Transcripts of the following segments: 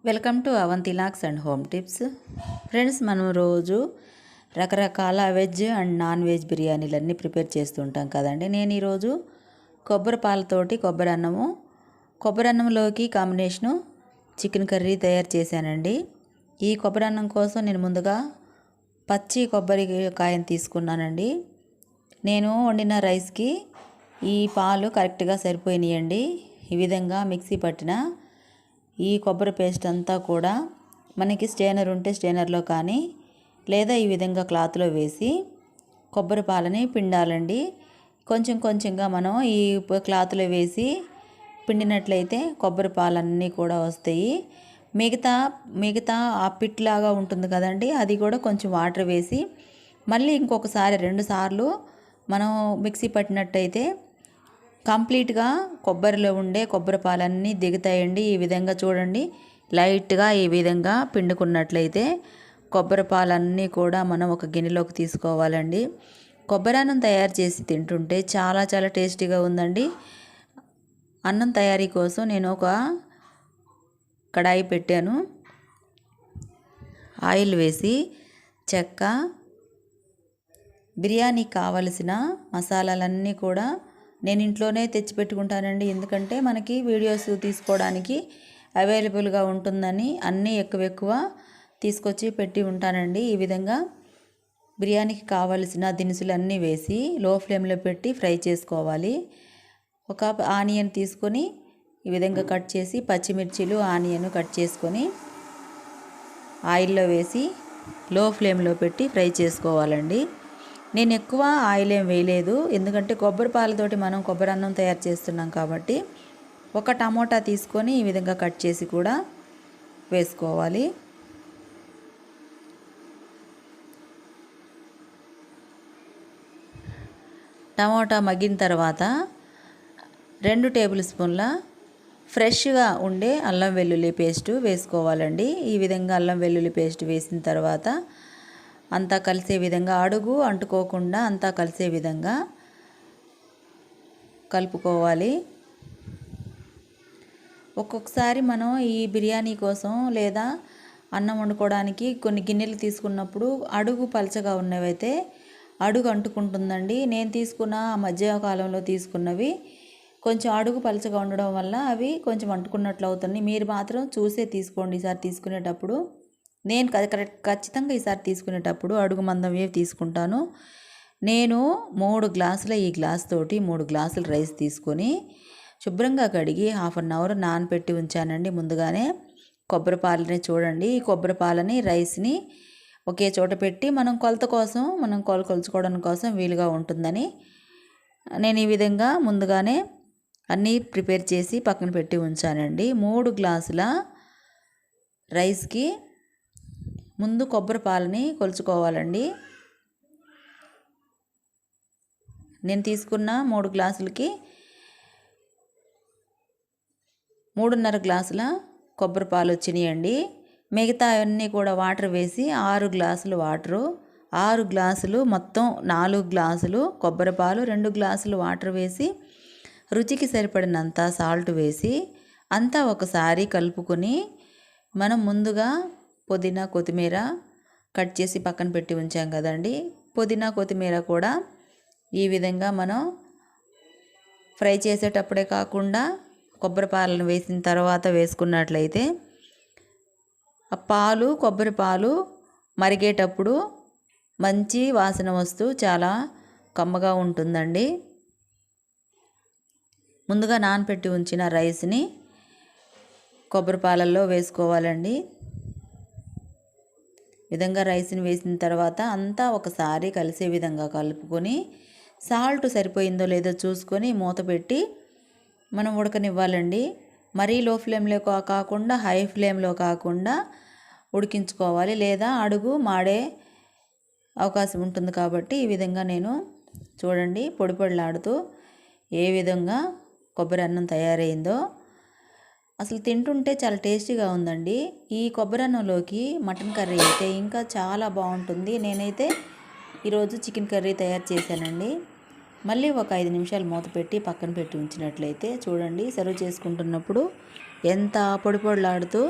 Welcome to Avanti locks and home tips. Friends, మనం రోజు రకరకాల వెజ్ అండ్ నాన్ వెజ్ బిర్యానీలన్నీ ప్రిపేర్ చేస్తుంటాం కదండి. నేను ఈరోజు కొబ్బరి పాలతోటి కొబ్బరి అన్నంలోకి కాంబినేషను చికెన్ కర్రీ తయారు చేశానండి. ఈ కొబ్బరి అన్నం కోసం నేను ముందుగా పచ్చి కొబ్బరికాయను తీసుకున్నానండి. నేను వండిన రైస్కి ఈ పాలు కరెక్ట్గా సరిపోయినాయండి. ఈ విధంగా మిక్సీ పట్టిన ఈ కొబ్బరి పేస్ట్ అంతా కూడా మనకి స్టెయినర్ ఉంటే స్టెయినర్లో కానీ లేదా ఈ విధంగా క్లాత్లో వేసి కొబ్బరి పాలని పిండాలండి. కొంచెం కొంచెంగా మనం ఈ క్లాత్లో వేసి పిండినట్లయితే కొబ్బరి పాలన్నీ కూడా వస్తాయి. మిగతా ఆ పిట్ లాగా ఉంటుంది కదండి, అది కూడా కొంచెం వాటర్ వేసి మళ్ళీ ఇంకొకసారి 2 సార్లు మనం మిక్సీ పట్టినట్టయితే కంప్లీట్గా కొబ్బరిలో ఉండే కొబ్బరి పాలన్నీ దిగుతాయండి. ఈ విధంగా చూడండి, లైట్గా ఈ విధంగా పిండుకున్నట్లయితే కొబ్బరి పాలన్నీ కూడా మనం ఒక గిన్నెలోకి తీసుకోవాలండి. కొబ్బరి అన్నం తయారు చేసి తింటుంటే చాలా చాలా టేస్టీగా ఉందండి. అన్నం తయారీ కోసం నేను ఒక కడాయి పెట్టాను. ఆయిల్ వేసి చెక్క, బిర్యానీకి కావలసిన మసాలాలన్నీ కూడా నేను ఇంట్లోనే తెచ్చిపెట్టుకుంటానండి. ఎందుకంటే మనకి వీడియోస్ తీసుకోవడానికి అవైలబుల్గా ఉంటుందని అన్నీ ఎక్కువ తీసుకొచ్చి పెట్టి ఉంటానండి. ఈ విధంగా బిర్యానీకి కావలసిన దినుసులన్నీ వేసి లో ఫ్లేమ్లో పెట్టి ఫ్రై చేసుకోవాలి. ఒక ఆనియన్ తీసుకొని ఈ విధంగా కట్ చేసి, పచ్చిమిర్చిలు ఆనియన్ కట్ చేసుకొని ఆయిల్లో వేసి లో ఫ్లేమ్లో పెట్టి ఫ్రై చేసుకోవాలండి. నేను ఎక్కువ ఆయిల్ ఏం వేయలేదు, ఎందుకంటే కొబ్బరి పాలతోటి మనం కొబ్బరి అన్నం తయారు చేస్తున్నాం కాబట్టి. ఒక టమోటా తీసుకొని ఈ విధంగా కట్ చేసి కూడా వేసుకోవాలి. టమోటా మగ్గిన తర్వాత 2 టేబుల్ స్పూన్ల ఫ్రెష్గా ఉండే అల్లం వెల్లుల్లి పేస్ట్ వేసుకోవాలండి. ఈ విధంగా అల్లం వెల్లుల్లి పేస్ట్ వేసిన తర్వాత అంతా కలిసే విధంగా, అడుగు అంటుకోకుండా అంతా కలిసే విధంగా కలుపుకోవాలి. ఒక్కొక్కసారి మనం ఈ బిర్యానీ కోసం లేదా అన్నం వండుకోవడానికి కొన్ని గిన్నెలు తీసుకున్నప్పుడు అడుగు పలచగా ఉన్నవైతే అడుగు అంటుకుంటుందండి. నేను తీసుకున్న మధ్యకాలంలో తీసుకున్నవి కొంచెం అడుగు పలచగా ఉండడం వల్ల అవి కొంచెం అంటుకున్నట్లు అవుతుంది. మీరు మాత్రం చూసే తీసుకోండి ఈసారి తీసుకునేటప్పుడు. నేను ఖచ్చితంగా ఈసారి తీసుకునేటప్పుడు అడుగు మందమే తీసుకుంటాను. నేను 3 గ్లాసుల ఈ గ్లాస్ తోటి 3 గ్లాసుల రైస్ తీసుకొని శుభ్రంగా కడిగి 1/2 అవర్ నానబెట్టి ఉంచానండి ముందుగానే. కొబ్బరి పాలని చూడండి, ఈ కొబ్బరి పాలని రైస్ని ఒకే చోట పెట్టి మనం కొలత కోసం కొలుచుకోవడం కోసం వీలుగా ఉంటుందని నేను ఈ విధంగా ముందుగానే అన్నీ ప్రిపేర్ చేసి పక్కన పెట్టి ఉంచానండి. 3 గ్లాసుల రైస్కి ముందు కొబ్బరి పాలని కొలుచుకోవాలండి. నేను తీసుకున్న 3 గ్లాసులకి 3.5 గ్లాసుల కొబ్బరి పాలు వచ్చినాయండి. మిగతా అవన్నీ కూడా వాటర్ వేసి 6 గ్లాసులు వాటరు, 6 గ్లాసులు మొత్తం 4 గ్లాసులు కొబ్బరి పాలు, 2 గ్లాసులు వాటర్ వేసి రుచికి సరిపడినంత సాల్ట్ వేసి అంతా ఒకసారి కలుపుకొని మనం ముందుగా పుదీనా కొత్తిమీర కట్ చేసి పక్కన పెట్టి ఉంచాం కదండి. పుదీనా కొత్తిమీర కూడా ఈ విధంగా మనం ఫ్రై చేసేటప్పుడే కాకుండా కొబ్బరి పాలను వేసిన తర్వాత వేసుకున్నట్లయితే ఆ పాలు, కొబ్బరి పాలు మరిగేటప్పుడు మంచి వాసన వస్తూ చాలా కమ్మగా ఉంటుందండి. ముందుగా నానబెట్టి ఉంచిన రైస్ని కొబ్బరి పాలల్లో వేసుకోవాలండి. విధంగా రైస్ని వేసిన తర్వాత అంతా ఒకసారి కలిసే విధంగా కలుపుకొని సాల్ట్ సరిపోయిందో లేదో చూసుకొని మూత పెట్టి మనం ఉడకనివ్వాలండి. మరీ లో ఫ్లేమ్లో కాకుండా హై ఫ్లేమ్లో కాకుండా ఉడికించుకోవాలి, లేదా అడుగు మాడే అవకాశం ఉంటుంది. కాబట్టి ఈ విధంగా నేను చూడండి పొడి పొడిలాడుతూ ఏ విధంగా కొబ్బరి అన్నం తయారైందో అసలు తింటుంటే చాలా టేస్టీగా ఉందండి. ఈ కొబ్బరి అన్నంలోకి మటన్ కర్రీ అయితే ఇంకా చాలా బాగుంటుంది. నేనైతే ఈరోజు చికెన్ కర్రీ తయారు చేశానండి. మళ్ళీ ఒక 5 నిమిషాలు మూత పెట్టి పక్కన పెట్టి ఉంచినట్లయితే చూడండి, సర్వ్ చేసుకుంటున్నప్పుడు ఎంత పొడి పొడిలాడుతూ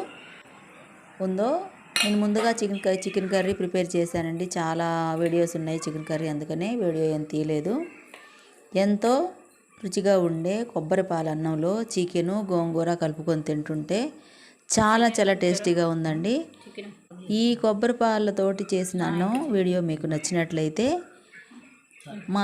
ఉందో, నేను ముందుగా చికెన్ కర్రీ ప్రిపేర్ చేశానండి. చాలా వీడియోస్ ఉన్నాయి చికెన్ కర్రీ, అందుకనే వీడియో ఏం తీయలేదు. ఎంతో రుచిగా ఉండే కొబ్బరి పాల అన్నంలో చికెను గోంగూర కలుపుకొని తింటుంటే చాలా చాలా టేస్టీగా ఉందండి. ఈ కొబ్బరి పాలతోటి చేసిన అన్నం వీడియో మీకు నచ్చినట్లయితే మా